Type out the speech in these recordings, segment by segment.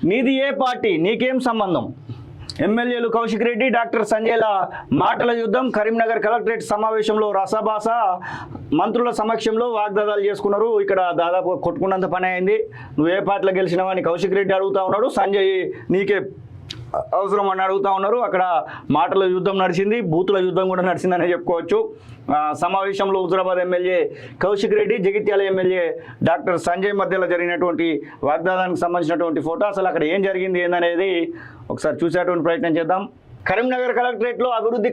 నీది ఏ పార్టీ, నీకేం సంబంధం? ఎమ్మెల్యేలు కౌశిక్ రెడ్డి, డాక్టర్ సంజయ్ల మాటల యుద్ధం. కరీంనగర్ కలెక్టరేట్ సమావేశంలో రసభాస, మంత్రుల సమక్షంలో వాగ్దాదాలు చేసుకున్నారు. ఇక్కడ దాదాపు కొట్టుకున్నంత పని అయింది. నువ్వు ఏ పార్టీలో గెలిచినావని కౌశిక్ రెడ్డి అడుగుతా ఉన్నాడు, సంజయ్ నీకే అవసరం అని అడుగుతా ఉన్నారు. అక్కడ మాటల యుద్ధం నడిచింది, బూతుల యుద్ధం కూడా నడిచిందనే చెప్పుకోవచ్చు. సమావేశంలో Huzurabad MLA Kaushik Reddy, Jagtial MLA doctor Sanjay మధ్యలో జరిగినటువంటి వాగ్దానానికి సంబంధించినటువంటి ఫోటో, అసలు అక్కడ ఏం జరిగింది ఏందనేది ఒకసారి చూసేటువంటి ప్రయత్నం చేద్దాం. కరీంనగర్ కలెక్టరేట్లో అభివృద్ధి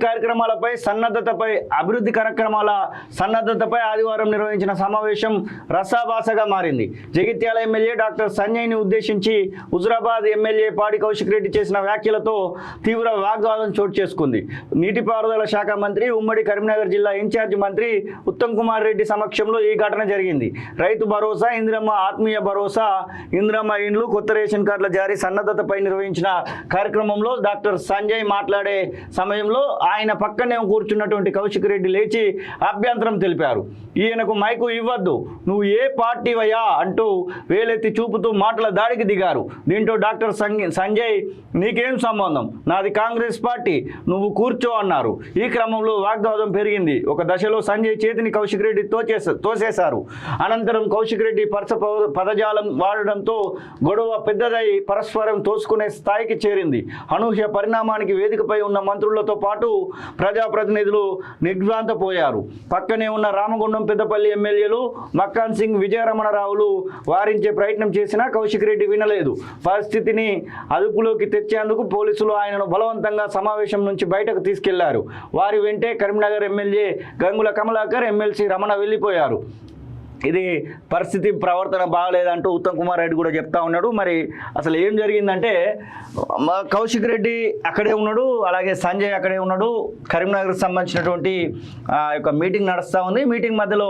కార్యక్రమాల సన్నద్ధతపై ఆదివారం నిర్వహించిన సమావేశం రసాభాసగా మారింది. జగిత్యాల ఎమ్మెల్యే డాక్టర్ సంజయ్ని ఉద్దేశించి హుజురాబాద్ ఎమ్మెల్యే పాడి కౌశిక్ రెడ్డి చేసిన వ్యాఖ్యలతో తీవ్ర వాగ్వాదం చోటు చేసుకుంది. నీటిపారుదల శాఖ మంత్రి, ఉమ్మడి కరీంనగర్ జిల్లా ఇన్ఛార్జి మంత్రి ఉత్తమ్ కుమార్ రెడ్డి సమక్షంలో ఈ ఘటన జరిగింది. రైతు భరోసా, ఇందిరమ్మ ఆత్మీయ భరోసా, ఇందిరమ్మ ఇండ్లు, కొత్త రేషన్ కార్డుల జారీ సన్నద్ధతపై నిర్వహించిన కార్యక్రమంలో డాక్టర్ సంజయ్ మాట్లాడే సమయంలో ఆయన పక్కనే కూర్చున్నటువంటి కౌశిక్ రెడ్డి లేచి అభ్యంతరం తెలిపారు. ఈయనకు మైకు ఇవ్వద్దు, నువ్వు ఏ పార్టీవయ్యా అంటూ వేలెత్తి చూపుతూ మాటల దాడికి దిగారు. దీంతో డాక్టర్ సంజయ్ నీకేం సంబంధం, నాది కాంగ్రెస్ పార్టీ, నువ్వు కూర్చో అన్నారు. ఈ క్రమంలో వాగ్వాదం పెరిగింది. ఒక దశలో సంజయ్ చేతిని కౌశిక్ రెడ్డి తోసేశారు. అనంతరం కౌశిక్ రెడ్డి పదజాలం వాడడంతో గొడవ పెద్దదై పరస్పరం తోసుకునే స్థాయికి చేరింది. అనూహ్య పరిణామానికి వేదికపై ఉన్న మంత్రులతో పాటు ప్రజాప్రతినిధులు నిర్ఘాంతపోయారు. పక్కనే ఉన్న రామగుండం పెద్దపల్లి ఎమ్మెల్యేలు మక్కాన్ సింగ్, విజయరమణరావులు వారించే ప్రయత్నం చేసినా కౌశిక్ రెడ్డి వినలేదు. పరిస్థితిని అదుపులోకి తెచ్చేందుకు పోలీసులు ఆయనను బలవంతంగా సమావేశం నుంచి బయటకు తీసుకెళ్లారు. వారి వెంటే కరీంనగర్ ఎమ్మెల్యే గంగుల కమలాకర్, ఎమ్మెల్సీ రమణ వెళ్లిపోయారు. ఇది పరిస్థితి, ప్రవర్తన బాగలేదంటూ ఉత్తమ్ కుమార్ రెడ్డి కూడా చెప్తా ఉన్నాడు. మరి అసలు ఏం జరిగిందంటే కౌశిక్ రెడ్డి అక్కడే ఉన్నాడు, అలాగే సంజయ్ అక్కడే ఉన్నాడు. కరీంనగర్కి సంబంధించినటువంటి యొక్క మీటింగ్ నడుస్తూ ఉంది. మీటింగ్ మధ్యలో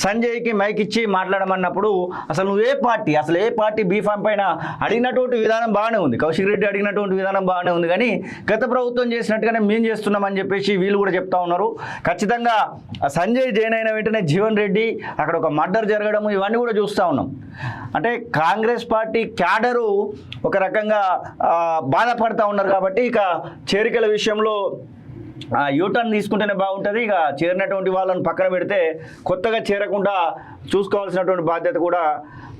సంజయ్కి మైక్ ఇచ్చి మాట్లాడమన్నప్పుడు అసలు నువ్వు ఏ పార్టీ బీఫామ్ పైన అడిగినటువంటి విధానం బాగానే ఉంది, కౌశిక్ రెడ్డి అడిగినటువంటి విధానం బాగానే ఉంది. కానీ గత ప్రభుత్వం చేసినట్టుగానే మేము చేస్తున్నామని చెప్పేసి వీళ్ళు కూడా చెప్తా ఉన్నారు. ఖచ్చితంగా సంజయ్ జైన్ అయిన వెంటనే జీవన్ రెడ్డి అక్కడ ఒక మర్డర్ జరగడము, ఇవన్నీ కూడా చూస్తూ ఉన్నాం. అంటే కాంగ్రెస్ పార్టీ క్యాడరు ఒక రకంగా బాధపడతా ఉన్నారు. కాబట్టి ఇక చేరికల విషయంలో యూటర్న్ తీసుకుంటేనే బాగుంటుంది. ఇక చేరినటువంటి వాళ్ళని పక్కన పెడితే కొత్తగా చేరకుండా చూసుకోవాల్సినటువంటి బాధ్యత కూడా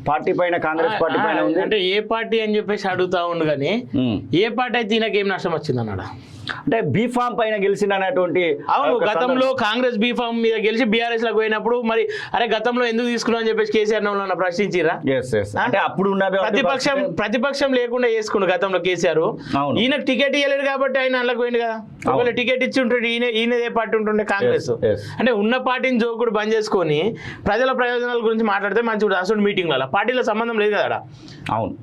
పార్టీ పైన, కాంగ్రెస్ పార్టీ పైన ఉంది. అంటే ఏ పార్టీ అని చెప్పేసి అడుగుతా ఉండు, కానీ ఏ పార్టీ అయితే ఈయనకి ఏం నష్టం వచ్చింది అన్నాడు. అంటే బీఫామ్ పైన గెలిచినటువంటి, అవును, గతంలో కాంగ్రెస్ బీఫామ్ మీద గెలిచి బీఆర్ఎస్ లకు పోయినప్పుడు మరి అరే గతంలో ఎందుకు తీసుకున్నావు అని చెప్పేసి కేసీఆర్ నన్ను ప్రశ్నించిరా. అంటే అప్పుడు ప్రతిపక్షం లేకుండా చేసుకున్నాడు గతంలో కేసీఆర్. ఈయనకు టికెట్ ఇవ్వలేదు కాబట్టి ఆయన అందులోకి పోయింది కదా. ఒకవేళ టికెట్ ఇచ్చి ఉంటుండే ఈయన ఏ పార్టీ ఉంటుండే, కాంగ్రెస్. అంటే ఉన్న పార్టీని జోకుడు బంద్ చేసుకొని ప్రజల ప్రయోజనాల గురించి మాట్లాడితే మంచిగా అసలు మీటింగ్లలో పార్టీల సంబంధం లేదు కదా. అవును.